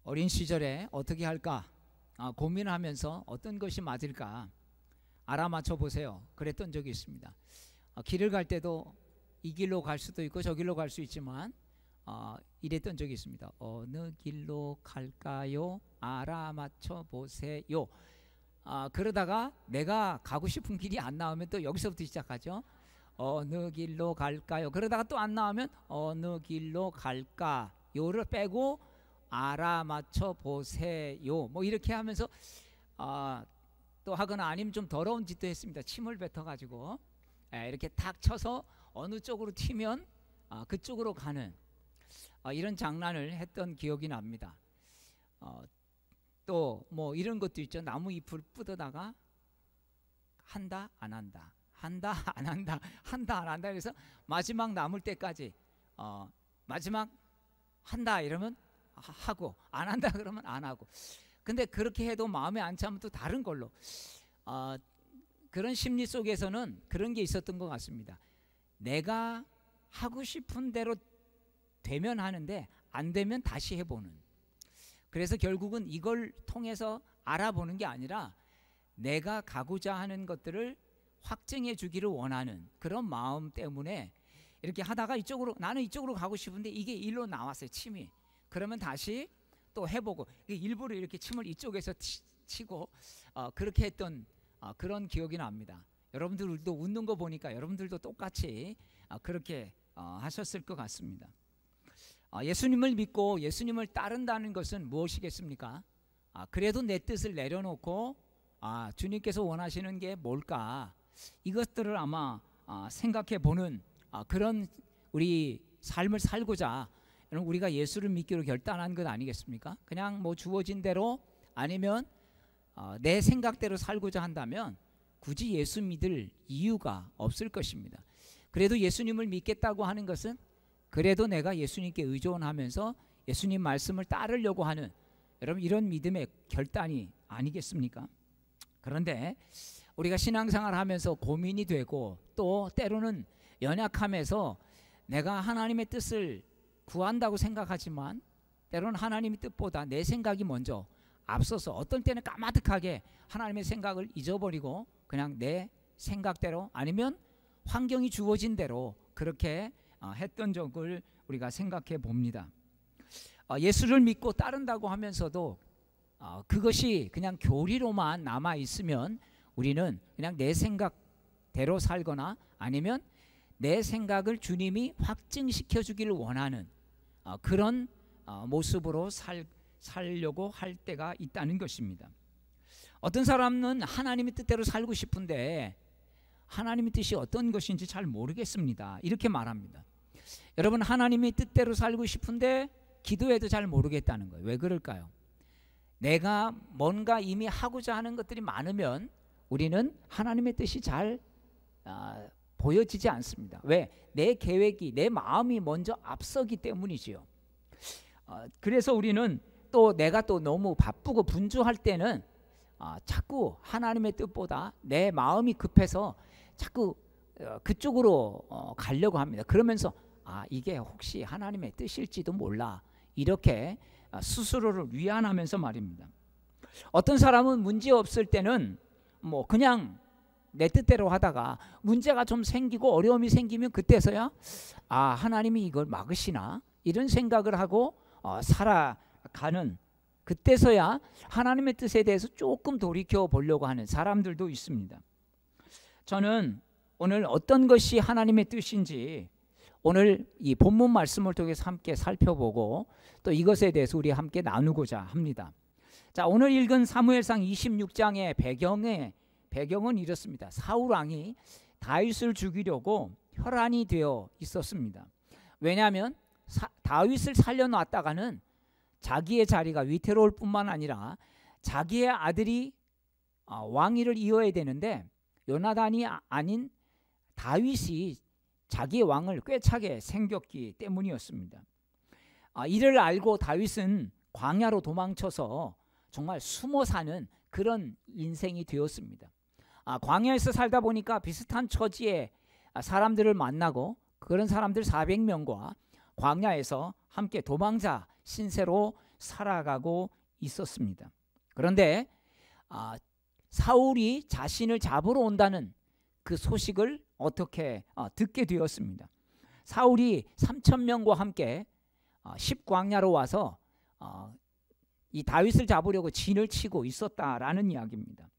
어린 시절에 어떻게 할까 고민하면서 어떤 것이 맞을까 알아맞혀 보세요. 그랬던 적이 있습니다. 길을 갈 때도 이 길로 갈 수도 있고 저 길로 갈 수 있지만 이랬던 적이 있습니다. 어느 길로 갈까요? 알아맞혀 보세요. 그러다가 내가 가고 싶은 길이 안 나오면 또 여기서부터 시작하죠. 어느 길로 갈까요? 그러다가 또 안 나오면 어느 길로 갈까요를 빼고 알아맞혀 보세요. 뭐 이렇게 하면서 또 하거나 아니면 좀 더러운 짓도 했습니다. 침을 뱉어가지고 이렇게 탁 쳐서 어느 쪽으로 튀면 그쪽으로 가는 이런 장난을 했던 기억이 납니다. 또 뭐 이런 것도 있죠. 나무 잎을 뜯어다가 한다 안 한다, 한다 안 한다, 한다 안 한다. 그래서 마지막 남을 때까지 마지막 한다 이러면 하고 안 한다 그러면 안 하고. 근데 그렇게 해도 마음에 안 차면 또 다른 걸로. 그런 심리 속에서는 그런 게 있었던 것 같습니다. 내가 하고 싶은 대로 되면 하는데 안 되면 다시 해보는. 그래서 결국은 이걸 통해서 알아보는 게 아니라 내가 가고자 하는 것들을 확증해 주기를 원하는 그런 마음 때문에 이렇게 하다가 나는 이쪽으로 가고 싶은데 이게 일로 나왔어요. 침이. 그러면 다시 또 해보고 일부러 이렇게 침을 이쪽에서 치고 그렇게 했던 그런 기억이 납니다. 여러분들도 웃는 거 보니까 여러분들도 똑같이 그렇게 하셨을 것 같습니다. 예수님을 믿고 예수님을 따른다는 것은 무엇이겠습니까? 그래도 내 뜻을 내려놓고 주님께서 원하시는 게 뭘까? 이것들을 아마 생각해 보는 그런 우리 삶을 살고자 우리가 예수를 믿기로 결단한 것 아니겠습니까? 그냥 뭐 주어진 대로 아니면 내 생각대로 살고자 한다면 굳이 예수 믿을 이유가 없을 것입니다. 그래도 예수님을 믿겠다고 하는 것은 그래도 내가 예수님께 의존하면서 예수님 말씀을 따르려고 하는 여러분 이런 믿음의 결단이 아니겠습니까? 그런데 우리가 신앙생활 하면서 고민이 되고 또 때로는 연약함에서 내가 하나님의 뜻을 구한다고 생각하지만 때로는 하나님의 뜻보다 내 생각이 먼저 앞서서 어떤 때는 까마득하게 하나님의 생각을 잊어버리고 그냥 내 생각대로 아니면 환경이 주어진 대로 그렇게 했던 적을 우리가 생각해 봅니다. 예수를 믿고 따른다고 하면서도 그것이 그냥 교리로만 남아 있으면 우리는 그냥 내 생각대로 살거나 아니면 내 생각을 주님이 확증시켜 주기를 원하는 그런 모습으로 살려고 할 때가 있다는 것입니다. 어떤 사람은 하나님의 뜻대로 살고 싶은데 하나님의 뜻이 어떤 것인지 잘 모르겠습니다. 이렇게 말합니다. 여러분 하나님의 뜻대로 살고 싶은데 기도해도 잘 모르겠다는 거예요. 왜 그럴까요? 내가 뭔가 이미 하고자 하는 것들이 많으면 우리는 하나님의 뜻이 잘 보여지지 않습니다. 왜? 내 계획이 내 마음이 먼저 앞서기 때문이지요. 그래서 우리는 또 내가 또 너무 바쁘고 분주할 때는 자꾸 하나님의 뜻보다 내 마음이 급해서 자꾸 그쪽으로 가려고 합니다. 그러면서 이게 혹시 하나님의 뜻일지도 몰라 이렇게 스스로를 위안하면서 말입니다. 어떤 사람은 문제 없을 때는 뭐 그냥 내 뜻대로 하다가 문제가 좀 생기고 어려움이 생기면 그때서야 하나님이 이걸 막으시나 이런 생각을 하고 살아가는 그때서야 하나님의 뜻에 대해서 조금 돌이켜 보려고 하는 사람들도 있습니다. 저는 오늘 어떤 것이 하나님의 뜻인지 오늘 이 본문 말씀을 통해서 함께 살펴보고 또 이것에 대해서 우리 함께 나누고자 합니다. 자, 오늘 읽은 사무엘상 26장의 배경은 이렇습니다. 사울 왕이 다윗을 죽이려고 혈안이 되어 있었습니다. 왜냐하면 다윗을 살려놨다가는 자기의 자리가 위태로울 뿐만 아니라 자기의 아들이 왕위를 이어야 되는데 요나단이 아닌 다윗이 자기의 왕을 꿰차게 생겼기 때문이었습니다. 이를 알고 다윗은 광야로 도망쳐서 정말 숨어 사는 그런 인생이 되었습니다. 광야에서 살다 보니까 비슷한 처지의 사람들을 만나고 그런 사람들 400명과 광야에서 함께 도망자 신세로 살아가고 있었습니다. 그런데 사울이 자신을 잡으러 온다는 그 소식을 어떻게 듣게 되었습니다. 사울이 3,000명과 함께 10광야로 와서 이 다윗을 잡으려고 진을 치고 있었다라는 이야기입니다.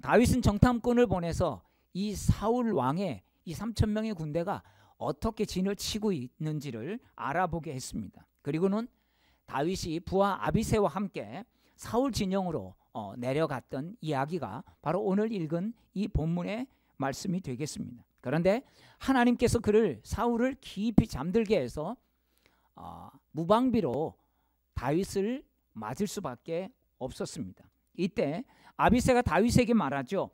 다윗은 정탐꾼을 보내서 이 사울 왕의 이 3,000명의 군대가 어떻게 진을 치고 있는지를 알아보게 했습니다. 그리고는 다윗이 부하 아비새와 함께 사울 진영으로 내려갔던 이야기가 바로 오늘 읽은 이 본문의 말씀이 되겠습니다. 그런데 하나님께서 사울을 깊이 잠들게 해서 무방비로 다윗을 맞을 수밖에 없었습니다. 이때 아비새가 다윗에게 말하죠.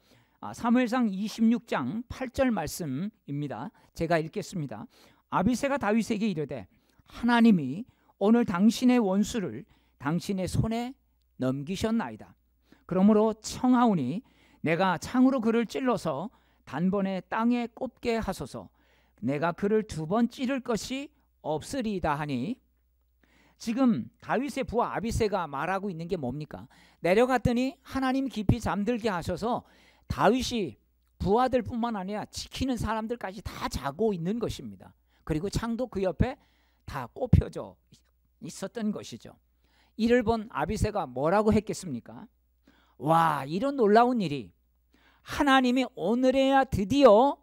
사무엘상 26장 8절 말씀입니다. 제가 읽겠습니다. 아비새가 다윗에게 이르되 하나님이 오늘 당신의 원수를 당신의 손에 넘기셨나이다. 그러므로 청하오니 내가 창으로 그를 찔러서 단번에 땅에 꼽게 하소서. 내가 그를 2번 찌를 것이 없으리이다 하니, 지금 다윗의 부하 아비새가 말하고 있는 게 뭡니까? 내려갔더니 하나님 깊이 잠들게 하셔서 다윗이 부하들 뿐만 아니라 지키는 사람들까지 다 자고 있는 것입니다. 그리고 창도 그 옆에 다 꼽혀져 있었던 것이죠. 이를 본 아비새가 뭐라고 했겠습니까? 와, 이런 놀라운 일이, 하나님이 오늘에야 드디어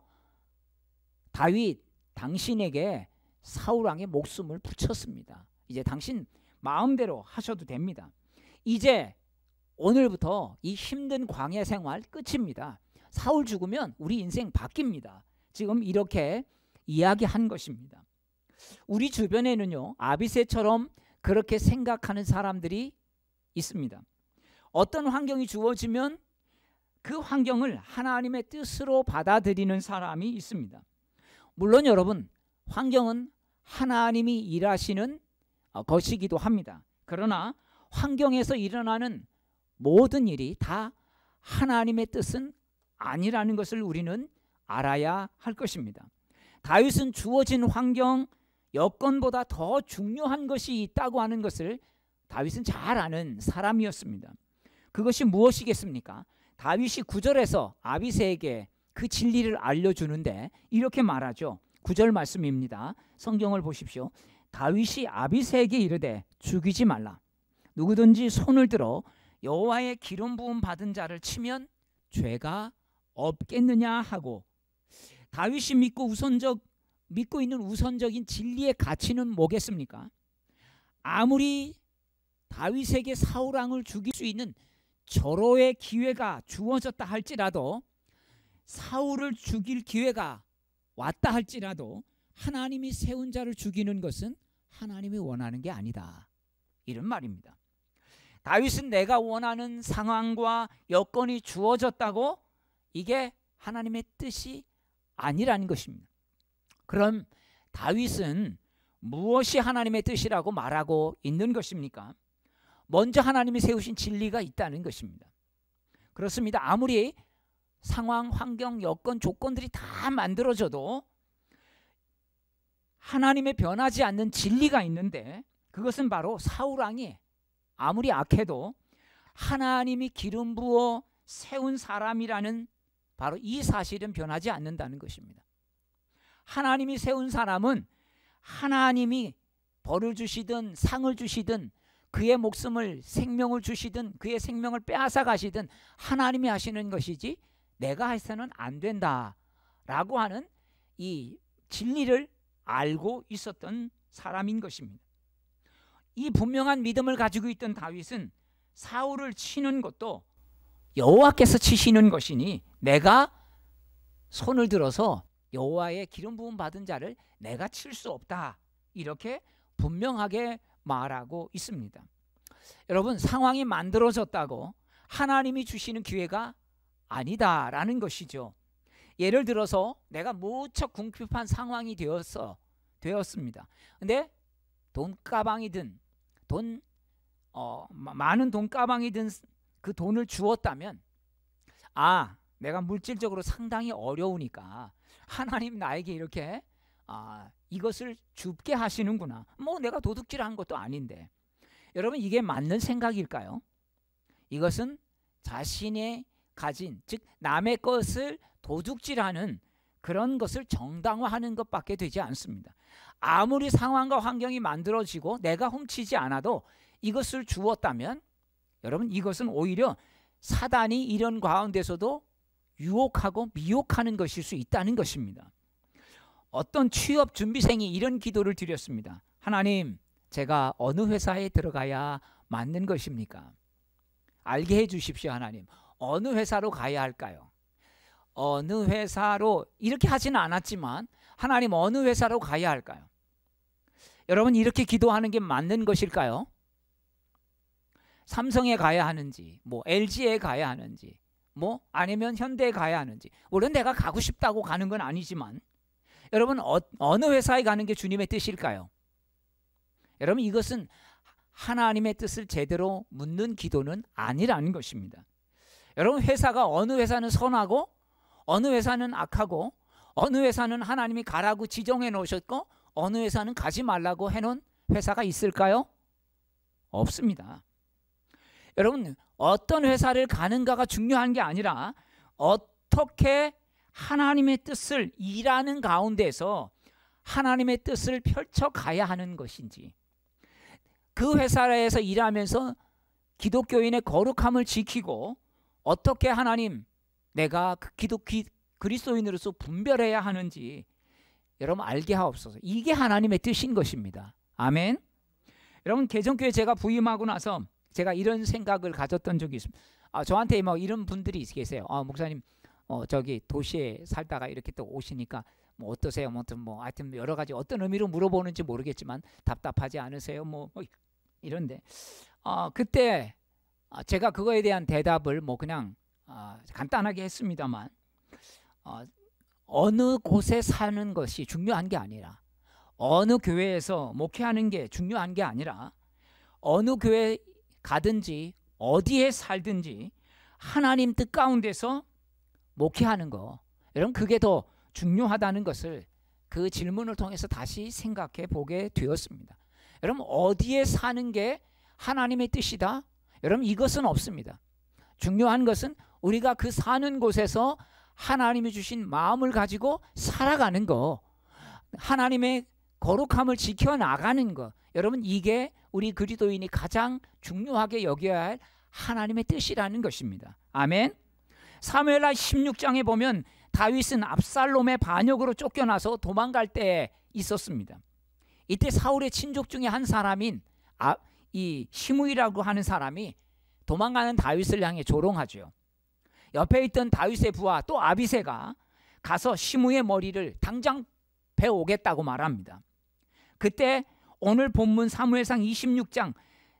다윗 당신에게 사울왕의 목숨을 붙였습니다. 이제 당신 마음대로 하셔도 됩니다. 이제 오늘부터 이 힘든 광야 생활 끝입니다. 사울 죽으면 우리 인생 바뀝니다. 지금 이렇게 이야기한 것입니다. 우리 주변에는요, 아비새처럼 그렇게 생각하는 사람들이 있습니다. 어떤 환경이 주어지면 그 환경을 하나님의 뜻으로 받아들이는 사람이 있습니다. 물론 여러분, 환경은 하나님이 일하시는 것이기도 합니다. 그러나 환경에서 일어나는 모든 일이 다 하나님의 뜻은 아니라는 것을 우리는 알아야 할 것입니다. 다윗은 주어진 환경, 여건보다 더 중요한 것이 있다고 하는 것을 다윗은 잘 아는 사람이었습니다. 그것이 무엇이겠습니까? 다윗이 9절에서 아비새에게 그 진리를 알려주는데 이렇게 말하죠. 9절 말씀입니다. 성경을 보십시오. 다윗이 아비새에게 이르되 죽이지 말라. 누구든지 손을 들어 여호와의 기름 부음 받은 자를 치면 죄가 없겠느냐 하고, 다윗이 믿고 있는 우선적인 진리의 가치는 뭐겠습니까? 아무리 다윗에게 사울왕을 죽일 수 있는 절호의 기회가 주어졌다 할지라도, 사울을 죽일 기회가 왔다 할지라도 하나님이 세운 자를 죽이는 것은 하나님이 원하는 게 아니다, 이런 말입니다. 다윗은 내가 원하는 상황과 여건이 주어졌다고 이게 하나님의 뜻이 아니라는 것입니다. 그럼 다윗은 무엇이 하나님의 뜻이라고 말하고 있는 것입니까? 먼저 하나님이 세우신 진리가 있다는 것입니다. 그렇습니다. 아무리 상황, 환경, 여건, 조건들이 다 만들어져도 하나님의 변하지 않는 진리가 있는데, 그것은 바로 사울왕이 아무리 악해도 하나님이 기름 부어 세운 사람이라는 바로 이 사실은 변하지 않는다는 것입니다. 하나님이 세운 사람은 하나님이 벌을 주시든 상을 주시든 그의 목숨을, 생명을 주시든 그의 생명을 빼앗아 가시든 하나님이 하시는 것이지 내가 해서는 안 된다라고 하는 이 진리를 알고 있었던 사람인 것입니다. 이 분명한 믿음을 가지고 있던 다윗은 사울을 치는 것도 여호와께서 치시는 것이니 내가 손을 들어서 여호와의 기름 부음 받은 자를 내가 칠 수 없다, 이렇게 분명하게 말하고 있습니다. 여러분, 상황이 만들어졌다고 하나님이 주시는 기회가 아니다라는 것이죠. 예를 들어서 내가 무척 궁핍한 상황이 되었습니다. 근데 돈가방이든 많은 돈가방이든 그 돈을 주었다면, 내가 물질적으로 상당히 어려우니까 하나님 나에게 이렇게 이것을 줍게 하시는구나. 내가 도둑질한 것도 아닌데. 여러분 이게 맞는 생각일까요? 이것은 자신의 가진, 즉 남의 것을 도둑질하는 그런 것을 정당화하는 것밖에 되지 않습니다. 아무리 상황과 환경이 만들어지고 내가 훔치지 않아도 이것을 주었다면 여러분 이것은 오히려 사단이 이런 가운데서도 유혹하고 미혹하는 것일 수 있다는 것입니다. 어떤 취업 준비생이 이런 기도를 드렸습니다. 하나님, 제가 어느 회사에 들어가야 맞는 것입니까? 알게 해 주십시오. 하나님, 어느 회사로 가야 할까요? 어느 회사로, 이렇게 하지는 않았지만 하나님 어느 회사로 가야 할까요? 여러분 이렇게 기도하는 게 맞는 것일까요? 삼성에 가야 하는지, 뭐 LG에 가야 하는지, 뭐 아니면 현대에 가야 하는지, 물론 내가 가고 싶다고 가는 건 아니지만 여러분 어느 회사에 가는 게 주님의 뜻일까요? 여러분 이것은 하나님의 뜻을 제대로 묻는 기도는 아니라는 것입니다. 여러분 회사가 어느 회사는 선하고 어느 회사는 악하고 어느 회사는 하나님이 가라고 지정해 놓으셨고 어느 회사는 가지 말라고 해놓은 회사가 있을까요? 없습니다. 여러분 어떤 회사를 가는가가 중요한 게 아니라 어떻게 하나님의 뜻을 일하는 가운데서 하나님의 뜻을 펼쳐가야 하는 것인지, 그 회사에서 일하면서 기독교인의 거룩함을 지키고 어떻게 하나님 내가 그리스도인으로서 분별해야 하는지 여러분 알게 하옵소서. 이게 하나님의 뜻인 것입니다. 아멘. 여러분 개정교회 제가 부임하고 나서 제가 이런 생각을 가졌던 적이 있습니다. 저한테 뭐 이런 분들이 계세요. 목사님 저기 도시에 살다가 이렇게 또 오시니까 뭐 어떠세요? 뭐 하여튼 여러 가지 어떤 의미로 물어보는지 모르겠지만 답답하지 않으세요? 뭐 이런데 그때 제가 그거에 대한 대답을 뭐 그냥 간단하게 했습니다만 어느 곳에 사는 것이 중요한 게 아니라 어느 교회에서 목회하는 게 중요한 게 아니라 어느 교회 가든지 어디에 살든지 하나님 뜻 가운데서 목회하는 거, 여러분 그게 더 중요하다는 것을 그 질문을 통해서 다시 생각해 보게 되었습니다. 여러분 어디에 사는 게 하나님의 뜻이다? 여러분 이것은 없습니다. 중요한 것은 우리가 그 사는 곳에서 하나님이 주신 마음을 가지고 살아가는 거, 하나님의 거룩함을 지켜나가는 거, 여러분 이게 우리 그리스도인이 가장 중요하게 여겨야 할 하나님의 뜻이라는 것입니다. 아멘. 사무엘하 16장에 보면 다윗은 압살롬의 반역으로 쫓겨나서 도망갈 때 있었습니다. 이때 사울의 친족 중에 한 사람인 이 시므이라고 하는 사람이 도망가는 다윗을 향해 조롱하죠. 옆에 있던 다윗의 부하 또 아비새가 가서 시므이의 머리를 당장 베어오겠다고 말합니다. 그때 오늘 본문 사무엘상 26장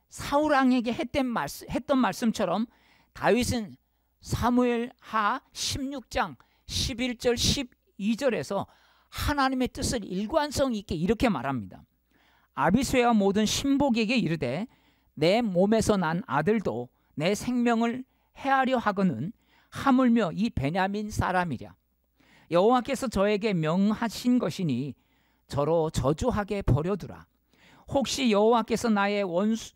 사울 왕에게 했던 말씀처럼 다윗은 사무엘하 16장 11절 12절에서 하나님의 뜻을 일관성 있게 이렇게 말합니다. 아비새와 모든 신복에게 이르되 내 몸에서 난 아들도 내 생명을 해하려 하거는 하물며 이 베냐민 사람이랴. 여호와께서 저에게 명하신 것이니 저로 저주하게 버려두라. 혹시 여호와께서 나의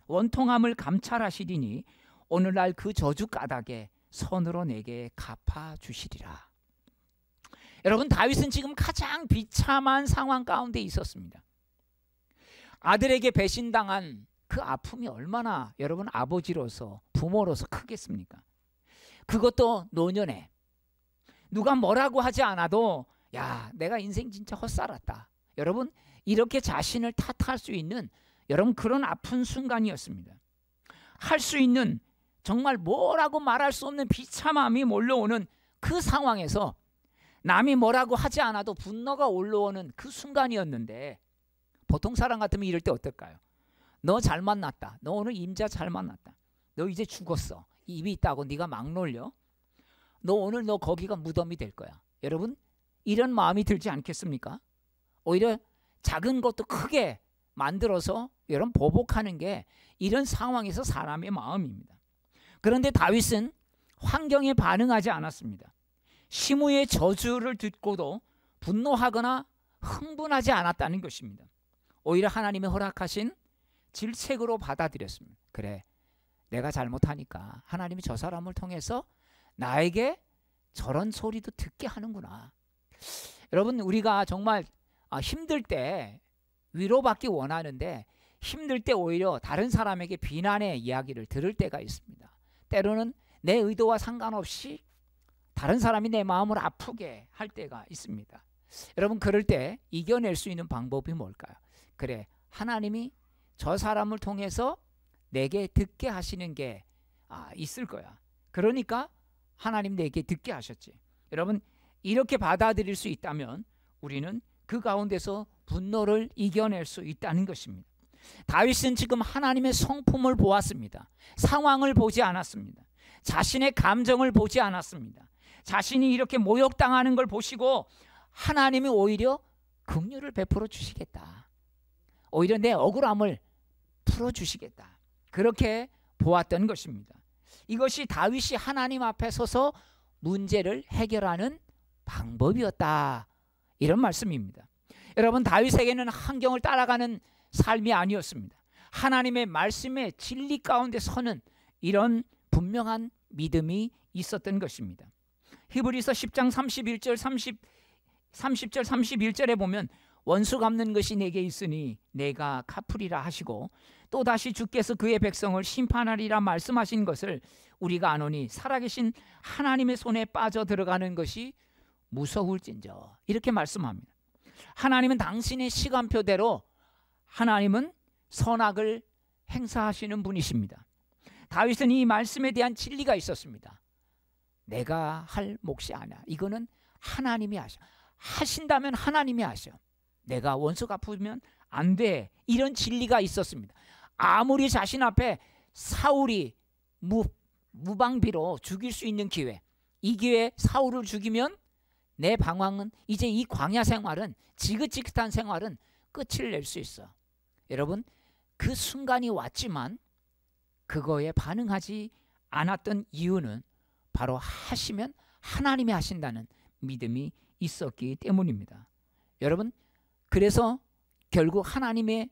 원통함을 감찰하시리니 오늘날 그 저주 까닭에 선으로 내게 갚아주시리라. 여러분 다윗은 지금 가장 비참한 상황 가운데 있었습니다. 아들에게 배신당한 그 아픔이 얼마나 여러분 아버지로서 부모로서 크겠습니까? 그것도 노년에 누가 뭐라고 하지 않아도 야 내가 인생 진짜 헛살았다. 여러분 이렇게 자신을 탓할 수 있는 여러분 그런 아픈 순간이었습니다. 할 수 있는 정말 뭐라고 말할 수 없는 비참함이 몰려오는 그 상황에서 남이 뭐라고 하지 않아도 분노가 올라오는 그 순간이었는데 보통 사람 같으면 이럴 때 어떨까요? 너 잘 만났다. 너 오늘 임자 잘 만났다. 너 이제 죽었어. 입이 있다고 네가 막 놀려. 너 오늘 너 거기가 무덤이 될 거야. 여러분 이런 마음이 들지 않겠습니까? 오히려 작은 것도 크게 만들어서 여러분 보복하는 게 이런 상황에서 사람의 마음입니다. 그런데 다윗은 환경에 반응하지 않았습니다. 시므이의 저주를 듣고도 분노하거나 흥분하지 않았다는 것입니다. 오히려 하나님이 허락하신 질책으로 받아들였습니다. 그래, 내가 잘못하니까 하나님이 저 사람을 통해서 나에게 저런 소리도 듣게 하는구나. 여러분, 우리가 정말 힘들 때 위로받기 원하는데 힘들 때 오히려 다른 사람에게 비난의 이야기를 들을 때가 있습니다. 때로는 내 의도와 상관없이 다른 사람이 내 마음을 아프게 할 때가 있습니다. 여러분, 그럴 때 이겨낼 수 있는 방법이 뭘까요? 그래, 하나님이 저 사람을 통해서 내게 듣게 하시는 게 있을 거야. 그러니까 하나님 내게 듣게 하셨지. 여러분, 이렇게 받아들일 수 있다면 우리는 그 가운데서 분노를 이겨낼 수 있다는 것입니다. 다윗은 지금 하나님의 성품을 보았습니다. 상황을 보지 않았습니다. 자신의 감정을 보지 않았습니다. 자신이 이렇게 모욕당하는 걸 보시고 하나님이 오히려 긍휼을 베풀어 주시겠다. 오히려 내 억울함을 풀어주시겠다. 그렇게 보았던 것입니다. 이것이 다윗이 하나님 앞에 서서 문제를 해결하는 방법이었다. 이런 말씀입니다. 여러분, 다윗에게는 환경을 따라가는 삶이 아니었습니다. 하나님의 말씀의 진리 가운데 서는 이런 분명한 믿음이 있었던 것입니다. 히브리서 10장 31절 30절 31절에 보면 원수 갚는 것이 내게 있으니 내가 갚으리라 하시고 또다시 주께서 그의 백성을 심판하리라 말씀하신 것을 우리가 아노니 살아계신 하나님의 손에 빠져 들어가는 것이 무서울진저. 이렇게 말씀합니다. 하나님은 당신의 시간표대로 하나님은 선악을 행사하시는 분이십니다. 다윗은 이 말씀에 대한 진리가 있었습니다. 내가 할 몫이 아니야. 이거는 하나님이 하신다면 하나님이 하셔. 내가 원수 갚으면 안 돼. 이런 진리가 있었습니다. 아무리 자신 앞에 사울이 무방비로 죽일 수 있는 기회, 이 기회에 사울을 죽이면 내 방황은, 이제 이 광야 생활은, 지긋지긋한 생활은 끝을 낼 수 있어. 여러분, 그 순간이 왔지만 그거에 반응하지 않았던 이유는 바로 하시면 하나님이 하신다는 믿음이 있었기 때문입니다. 여러분, 그래서 결국 하나님은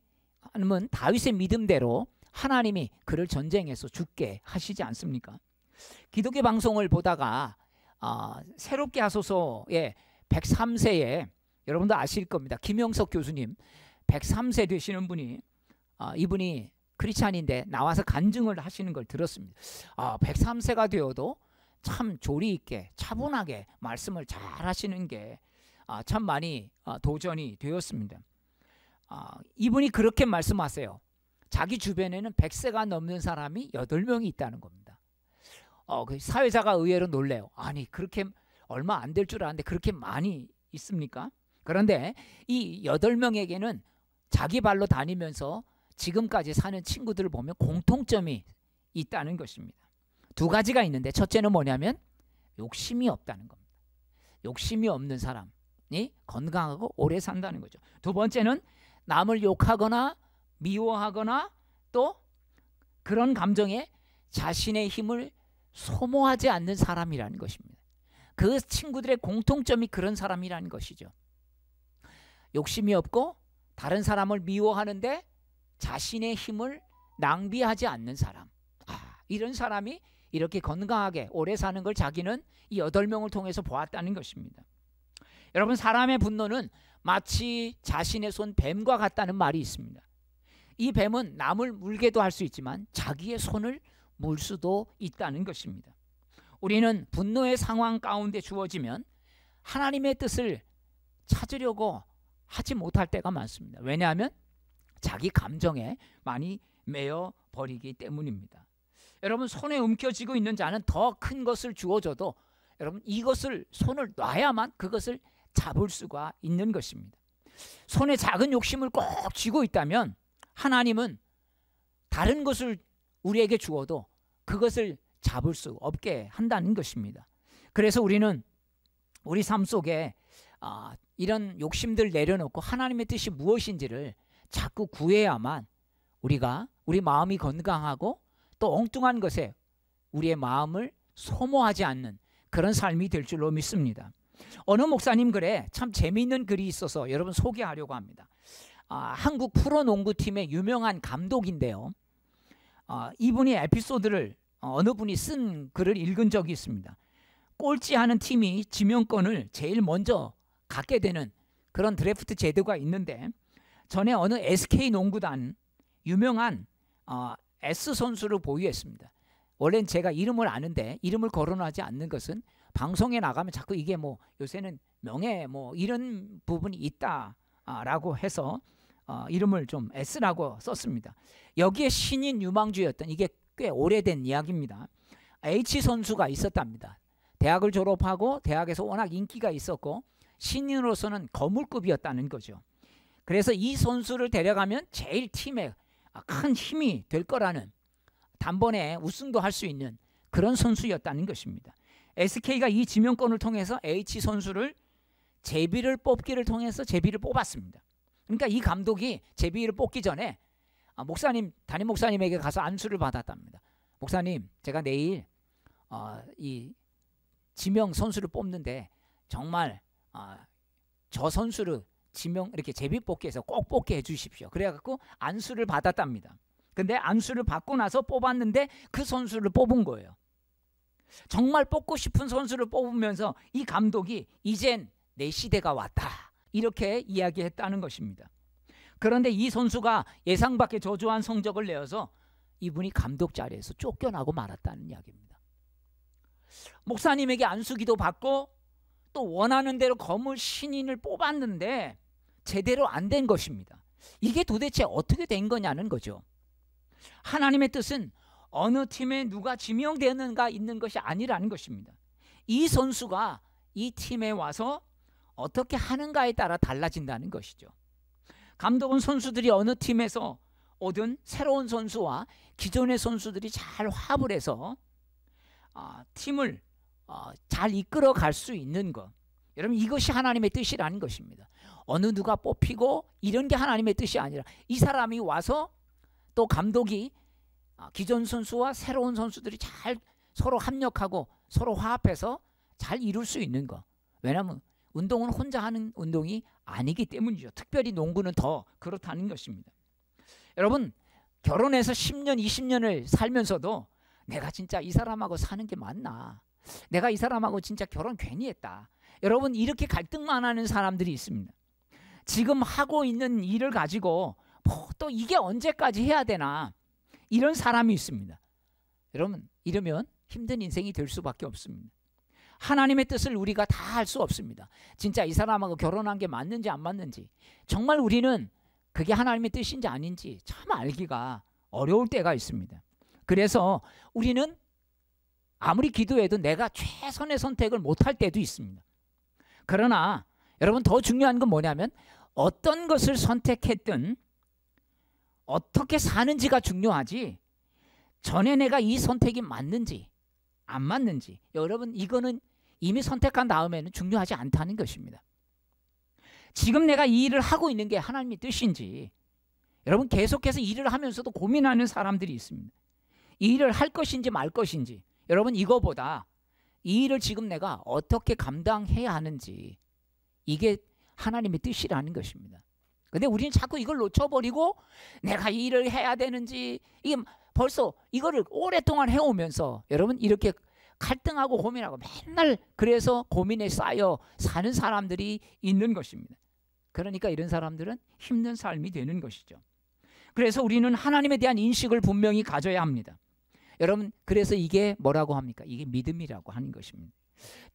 다윗의 믿음대로 하나님이 그를 전쟁에서 죽게 하시지 않습니까? 기독교 방송을 보다가 새롭게 하소서의 103세에 여러분도 아실 겁니다. 김영석 교수님 103세 되시는 분이 이분이 크리스찬인데 나와서 간증을 하시는 걸 들었습니다. 103세가 되어도 참 조리 있게 차분하게 말씀을 잘 하시는 게 참 많이 도전이 되었습니다. 이분이 그렇게 말씀하세요. 자기 주변에는 100세가 넘는 사람이 8명이 있다는 겁니다. 그 사회자가 의외로 놀래요. 아니, 그렇게 얼마 안 될 줄 알았는데 그렇게 많이 있습니까? 그런데 이 8명에게는 자기 발로 다니면서 지금까지 사는 친구들을 보면 공통점이 있다는 것입니다. 두 가지가 있는데, 첫째는 뭐냐면 욕심이 없다는 겁니다. 욕심이 없는 사람이 건강하고 오래 산다는 거죠. 두 번째는 남을 욕하거나 미워하거나 또 그런 감정에 자신의 힘을 소모하지 않는 사람이라는 것입니다. 그 친구들의 공통점이 그런 사람이라는 것이죠. 욕심이 없고 다른 사람을 미워하는데 자신의 힘을 낭비하지 않는 사람. 이런 사람이 이렇게 건강하게 오래 사는 걸 자기는 이 8명을 통해서 보았다는 것입니다. 여러분, 사람의 분노는 마치 자신의 손 뱀과 같다는 말이 있습니다. 이 뱀은 남을 물게도 할 수 있지만 자기의 손을 물 수도 있다는 것입니다. 우리는 분노의 상황 가운데 주어지면 하나님의 뜻을 찾으려고 하지 못할 때가 많습니다. 왜냐하면 자기 감정에 많이 매여 버리기 때문입니다. 여러분, 손에 움켜쥐고 있는 자는 더 큰 것을 주어줘도 여러분, 이것을 손을 놔야만 그것을 잡을 수가 있는 것입니다. 손에 작은 욕심을 꼭 쥐고 있다면 하나님은 다른 것을 우리에게 주어도 그것을 잡을 수 없게 한다는 것입니다. 그래서 우리는 우리 삶 속에 이런 욕심들 내려놓고 하나님의 뜻이 무엇인지를 자꾸 구해야만 우리 마음이 건강하고 또 엉뚱한 것에 우리의 마음을 소모하지 않는 그런 삶이 될 줄로 믿습니다. 어느 목사님 글에 참 재미있는 글이 있어서 여러분 소개하려고 합니다. 한국 프로농구팀의 유명한 감독인데요. 이분이 에피소드를 어느 분이 쓴 글을 읽은 적이 있습니다. 꼴찌하는 팀이 지명권을 제일 먼저 갖게 되는 그런 드래프트 제도가 있는데, 전에 어느 SK 농구단 유명한 S 선수를 보유했습니다. 원래는 제가 이름을 아는데 이름을 거론하지 않는 것은 방송에 나가면 자꾸 이게 뭐 요새는 명예 뭐 이런 부분이 있다라고 해서 이름을 좀 S라고 썼습니다. 여기에 신인 유망주였던, 이게 꽤 오래된 이야기입니다. H 선수가 있었답니다. 대학을 졸업하고 대학에서 워낙 인기가 있었고 신인으로서는 거물급이었다는 거죠. 그래서 이 선수를 데려가면 제일 팀에 큰 힘이 될 거라는, 단번에 우승도 할 수 있는 그런 선수였다는 것입니다. SK가 이 지명권을 통해서 H 선수를 제비를 뽑기를 통해서 제비를 뽑았습니다. 그러니까 이 감독이 제비를 뽑기 전에 담임 목사님에게 가서 안수를 받았답니다. 목사님, 제가 내일 이 지명 선수를 뽑는데 정말 저 선수를 지명 이렇게 제비 뽑기해서 꼭 뽑게 해주십시오. 그래갖고 안수를 받았답니다. 근데 안수를 받고 나서 뽑았는데 그 선수를 뽑은 거예요. 정말 뽑고 싶은 선수를 뽑으면서 이 감독이 이젠 내 시대가 왔다, 이렇게 이야기했다는 것입니다. 그런데 이 선수가 예상 밖의 저조한 성적을 내어서 이분이 감독 자리에서 쫓겨나고 말았다는 이야기입니다. 목사님에게 안수기도 받고 또 원하는 대로 거물 신인을 뽑았는데 제대로 안 된 것입니다. 이게 도대체 어떻게 된 거냐는 거죠. 하나님의 뜻은 어느 팀에 누가 지명되는가 있는 것이 아니라는 것입니다. 이 선수가 이 팀에 와서 어떻게 하는가에 따라 달라진다는 것이죠. 감독은 선수들이 어느 팀에서 오든 새로운 선수와 기존의 선수들이 잘 화합을 해서 팀을 잘 이끌어 갈 수 있는 것, 여러분 이것이 하나님의 뜻이라는 것입니다. 어느 누가 뽑히고 이런 게 하나님의 뜻이 아니라 이 사람이 와서 또 감독이 기존 선수와 새로운 선수들이 잘 서로 합력하고 서로 화합해서 잘 이룰 수 있는 것. 왜냐하면 운동은 혼자 하는 운동이 아니기 때문이죠. 특별히 농구는 더 그렇다는 것입니다. 여러분, 결혼해서 10년 20년을 살면서도 내가 진짜 이 사람하고 사는 게 맞나, 내가 이 사람하고 진짜 결혼 괜히 했다, 여러분 이렇게 갈등만 하는 사람들이 있습니다. 지금 하고 있는 일을 가지고 또 이게 언제까지 해야 되나, 이런 사람이 있습니다. 여러분, 이러면 힘든 인생이 될 수밖에 없습니다. 하나님의 뜻을 우리가 다 할 수 없습니다. 진짜 이 사람하고 결혼한 게 맞는지 안 맞는지, 정말 우리는 그게 하나님의 뜻인지 아닌지 참 알기가 어려울 때가 있습니다. 그래서 우리는 아무리 기도해도 내가 최선의 선택을 못할 때도 있습니다. 그러나 여러분, 더 중요한 건 뭐냐면 어떤 것을 선택했든 어떻게 사는지가 중요하지, 전에 내가 이 선택이 맞는지 안 맞는지, 여러분 이거는 이미 선택한 다음에는 중요하지 않다는 것입니다. 지금 내가 이 일을 하고 있는 게 하나님의 뜻인지, 여러분 계속해서 일을 하면서도 고민하는 사람들이 있습니다. 이 일을 할 것인지 말 것인지, 여러분 이거보다 이 일을 지금 내가 어떻게 감당해야 하는지, 이게 하나님의 뜻이라는 것입니다. 근데 우리는 자꾸 이걸 놓쳐버리고 내가 이 일을 해야 되는지, 이게 벌써 이거를 오랫동안 해오면서 여러분 이렇게 갈등하고 고민하고 맨날 그래서 고민에 쌓여 사는 사람들이 있는 것입니다. 그러니까 이런 사람들은 힘든 삶이 되는 것이죠. 그래서 우리는 하나님에 대한 인식을 분명히 가져야 합니다. 여러분, 그래서 이게 뭐라고 합니까? 이게 믿음이라고 하는 것입니다.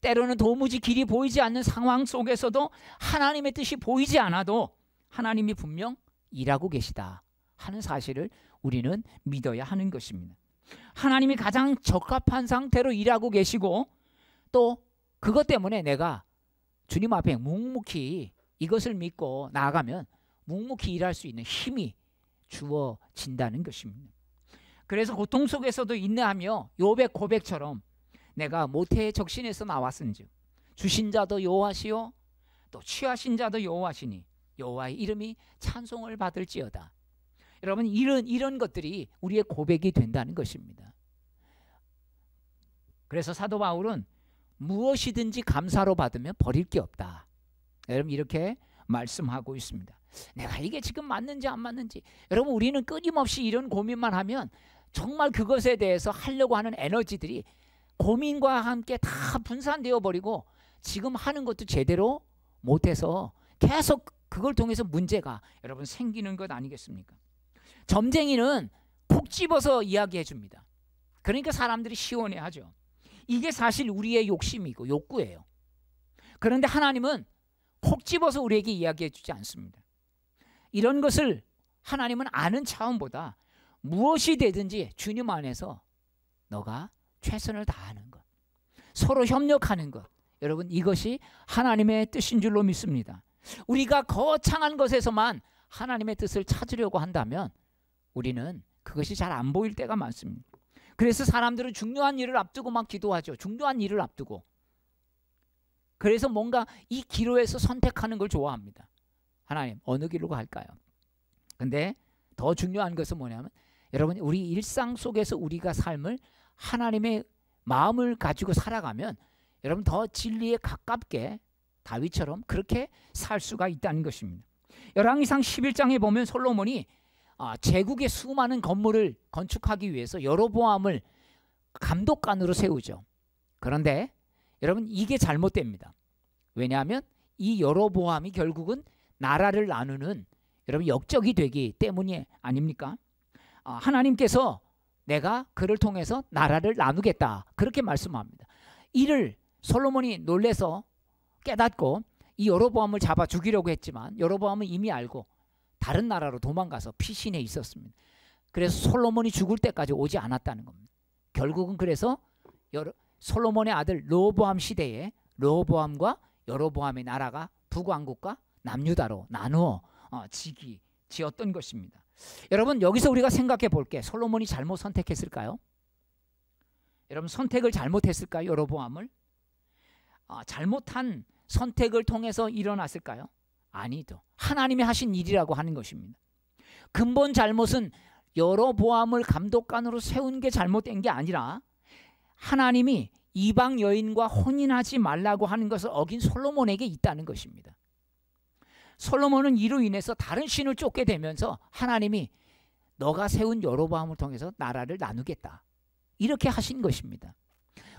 때로는 도무지 길이 보이지 않는 상황 속에서도 하나님의 뜻이 보이지 않아도 하나님이 분명 일하고 계시다 하는 사실을 우리는 믿어야 하는 것입니다. 하나님이 가장 적합한 상태로 일하고 계시고, 또 그것 때문에 내가 주님 앞에 묵묵히 이것을 믿고 나아가면 묵묵히 일할 수 있는 힘이 주어진다는 것입니다. 그래서 고통 속에서도 인내하며 욥의 고백처럼 내가 모태의 적신에서 나왔은즉 주신 자도 여호와시요 또 취하신 자도 여호와시니 여호와의 이름이 찬송을 받을지어다. 여러분, 이런 것들이 우리의 고백이 된다는 것입니다. 그래서 사도 바울은 무엇이든지 감사로 받으면 버릴 게 없다. 여러분, 이렇게 말씀하고 있습니다. 내가 이게 지금 맞는지 안 맞는지. 여러분, 우리는 끊임없이 이런 고민만 하면 정말 그것에 대해서 하려고 하는 에너지들이 고민과 함께 다 분산되어 버리고 지금 하는 것도 제대로 못해서 계속 그걸 통해서 문제가 여러분 생기는 것 아니겠습니까? 점쟁이는 콕 집어서 이야기해 줍니다. 그러니까 사람들이 시원해하죠. 이게 사실 우리의 욕심이고 욕구예요. 그런데 하나님은 콕 집어서 우리에게 이야기해 주지 않습니다. 이런 것을 하나님은 아는 차원보다 무엇이 되든지 주님 안에서 너가 최선을 다하는 것, 서로 협력하는 것, 여러분 이것이 하나님의 뜻인 줄로 믿습니다. 우리가 거창한 것에서만 하나님의 뜻을 찾으려고 한다면 우리는 그것이 잘 안 보일 때가 많습니다. 그래서 사람들은 중요한 일을 앞두고 막 기도하죠. 중요한 일을 앞두고. 그래서 뭔가 이 기로에서 선택하는 걸 좋아합니다. 하나님 어느 길로 갈까요? 근데 더 중요한 것은 뭐냐면 여러분 우리 일상 속에서 우리가 삶을 하나님의 마음을 가지고 살아가면 여러분 더 진리에 가깝게 다윗처럼 그렇게 살 수가 있다는 것입니다. 열왕기상 11장에 보면 솔로몬이 제국의 수많은 건물을 건축하기 위해서 여로보암을 감독관으로 세우죠. 그런데 여러분 이게 잘못됩니다. 왜냐하면 이 여로보암이 결국은 나라를 나누는 여러분 역적이 되기 때문이 아닙니까? 하나님께서 내가 그를 통해서 나라를 나누겠다 그렇게 말씀합니다. 이를 솔로몬이 놀래서 깨닫고 이 여로보암을 잡아 죽이려고 했지만 여로보암은 이미 알고 다른 나라로 도망가서 피신해 있었습니다. 그래서 솔로몬이 죽을 때까지 오지 않았다는 겁니다. 결국은 그래서 솔로몬의 아들 르호보암 시대에 르호보암과 여로보암의 나라가 북왕국과 남유다로 나누어 지었던 것입니다. 여러분 여기서 우리가 생각해 볼게. 솔로몬이 잘못 선택했을까요? 여러분 선택을 잘못했을까요? 여로보암을? 잘못한 선택을 통해서 일어났을까요? 아니죠. 하나님이 하신 일이라고 하는 것입니다. 근본 잘못은 여로보암을 감독관으로 세운 게 잘못된 게 아니라 하나님이 이방 여인과 혼인하지 말라고 하는 것을 어긴 솔로몬에게 있다는 것입니다. 솔로몬은 이로 인해서 다른 신을 쫓게 되면서 하나님이 너가 세운 여로보암을 통해서 나라를 나누겠다 이렇게 하신 것입니다.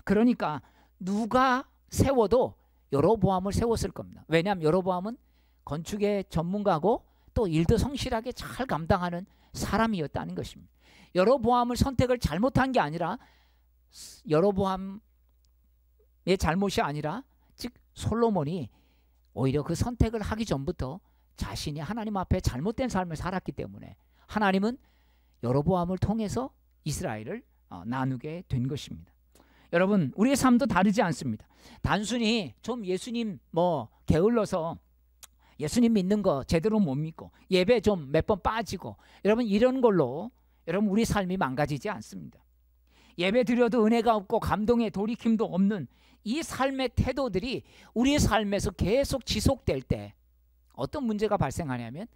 그러니까 누가 세워도 여로보암을 세웠을 겁니다. 왜냐하면 여로보암은 건축의 전문가고 또 일도 성실하게 잘 감당하는 사람이었다는 것입니다. 여로보암을 선택을 잘못한 게 아니라 여로보암의 잘못이 아니라 즉 솔로몬이 오히려 그 선택을 하기 전부터 자신이 하나님 앞에 잘못된 삶을 살았기 때문에 하나님은 여로보암을 통해서 이스라엘을 나누게 된 것입니다. 여러분 우리의 삶도 다르지 않습니다. 단순히 좀 예수님 게을러서 예수님 믿는 거 제대로 못 믿고 예배 좀 몇 번 빠지고 여러분 이런 걸로 여러분 우리 삶이 망가지지 않습니다. 예배 드려도 은혜가 없고 감동의 돌이킴도 없는 이 삶의 태도들이 우리의 삶에서 계속 지속될 때 어떤 문제가 발생하냐면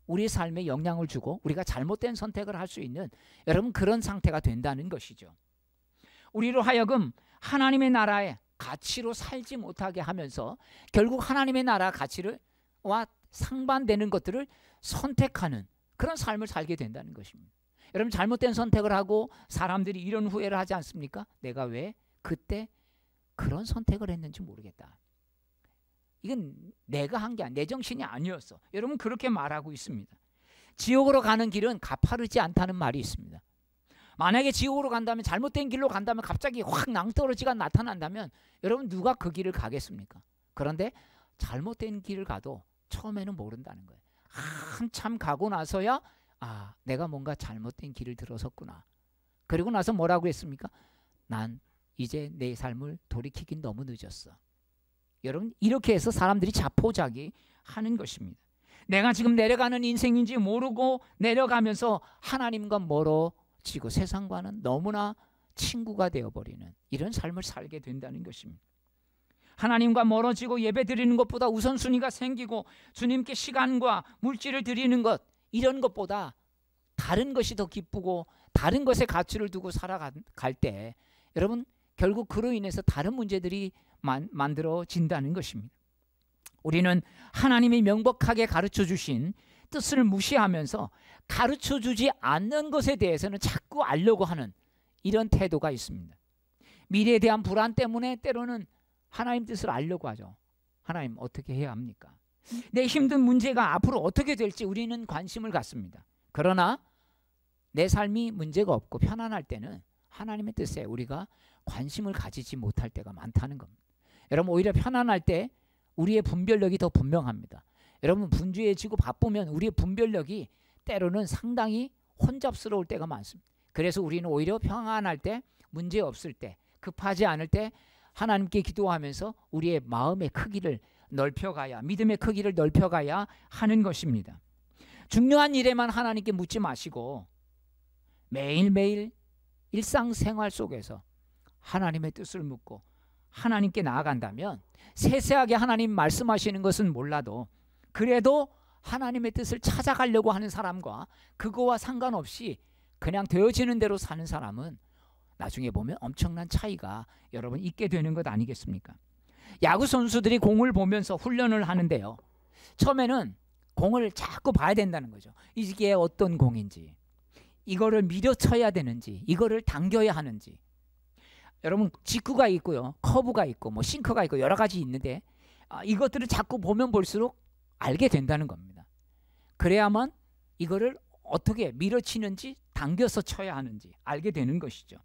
우리의 삶에 영향을 주고 우리가 잘못된 선택을 할 수 있는 여러분 그런 상태가 된다는 것이죠. 우리로 하여금 하나님의 나라의 가치로 살지 못하게 하면서 결국 하나님의 나라 가치와 상반되는 것들을 선택하는 그런 삶을 살게 된다는 것입니다. 여러분 잘못된 선택을 하고 사람들이 이런 후회를 하지 않습니까? 내가 왜 그때 그런 선택을 했는지 모르겠다. 이건 내가 한 게 아니야. 내 정신이 아니었어. 여러분 그렇게 말하고 있습니다. 지옥으로 가는 길은 가파르지 않다는 말이 있습니다. 만약에 지옥으로 간다면 잘못된 길로 간다면 갑자기 확 낭떠러지가 나타난다면 여러분 누가 그 길을 가겠습니까? 그런데 잘못된 길을 가도 처음에는 모른다는 거예요. 한참 가고 나서야 내가 뭔가 잘못된 길을 들어섰구나. 그리고 나서 뭐라고 했습니까? 난 이제 내 삶을 돌이키긴 너무 늦었어. 여러분 이렇게 해서 사람들이 자포자기 하는 것입니다. 내가 지금 내려가는 인생인지 모르고 내려가면서 하나님과 멀어지고 세상과는 너무나 친구가 되어버리는 이런 삶을 살게 된다는 것입니다. 하나님과 멀어지고 예배 드리는 것보다 우선순위가 생기고 주님께 시간과 물질을 드리는 것 이런 것보다 다른 것이 더 기쁘고 다른 것에 가치를 두고 살아갈 때 여러분 결국 그로 인해서 다른 문제들이 만들어진다는 것입니다. 우리는 하나님이 명백하게 가르쳐 주신 뜻을 무시하면서 가르쳐 주지 않는 것에 대해서는 자꾸 알려고 하는 이런 태도가 있습니다. 미래에 대한 불안 때문에 때로는 하나님 뜻을 알려고 하죠. 하나님 어떻게 해야 합니까? 내 힘든 문제가 앞으로 어떻게 될지 우리는 관심을 갖습니다. 그러나 내 삶이 문제가 없고 편안할 때는 하나님의 뜻에 우리가 관심을 가지지 못할 때가 많다는 겁니다. 여러분, 오히려 편안할 때 우리의 분별력이 더 분명합니다. 여러분, 분주해지고 바쁘면 우리의 분별력이 때로는 상당히 혼잡스러울 때가 많습니다. 그래서 우리는 오히려 평안할 때, 문제 없을 때, 급하지 않을 때 하나님께 기도하면서 우리의 마음의 크기를 넓혀가야, 믿음의 크기를 넓혀가야 하는 것입니다. 중요한 일에만 하나님께 묻지 마시고 매일매일 일상생활 속에서 하나님의 뜻을 묻고 하나님께 나아간다면 세세하게 하나님 말씀하시는 것은 몰라도 그래도 하나님의 뜻을 찾아가려고 하는 사람과 그거와 상관없이 그냥 되어지는 대로 사는 사람은 나중에 보면 엄청난 차이가 여러분 있게 되는 것 아니겠습니까? 야구 선수들이 공을 보면서 훈련을 하는데요. 처음에는 공을 자꾸 봐야 된다는 거죠. 이게 어떤 공인지, 이거를 밀어쳐야 되는지, 이거를 당겨야 하는지. 여러분, 직구가 있고요, 커브가 있고 뭐 싱커가 있고 여러 가지 있는데 이것들을 자꾸 보면 볼수록 알게 된다는 겁니다. 그래야만 이거를 어떻게 밀어치는지 당겨서 쳐야 하는지 알게 되는 것이죠.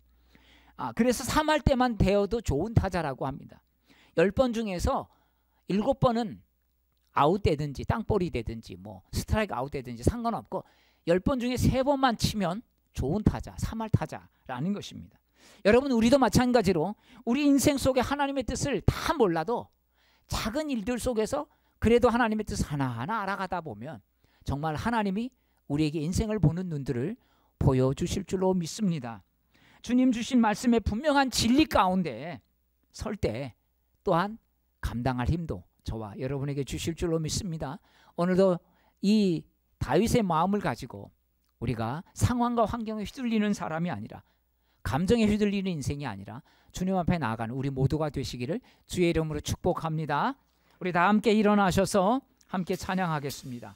그래서 3할 때만 되어도 좋은 타자라고 합니다. 10번 중에서 7번은 아웃되든지 땅볼이 되든지 뭐 스트라이크 아웃되든지 상관없고 10번 중에 3번만 치면 좋은 타자, 3할 타자라는 것입니다. 여러분, 우리도 마찬가지로 우리 인생 속에 하나님의 뜻을 다 몰라도 작은 일들 속에서 그래도 하나님의 뜻 하나하나 알아가다 보면 정말 하나님이 우리에게 인생을 보는 눈들을 보여주실 줄로 믿습니다. 주님 주신 말씀의 분명한 진리 가운데 설 때 또한 감당할 힘도 저와 여러분에게 주실 줄로 믿습니다. 오늘도 이 다윗의 마음을 가지고 우리가 상황과 환경에 휘둘리는 사람이 아니라, 감정에 휘둘리는 인생이 아니라 주님 앞에 나아가는 우리 모두가 되시기를 주의 이름으로 축복합니다. 우리 다 함께 일어나셔서 함께 찬양하겠습니다.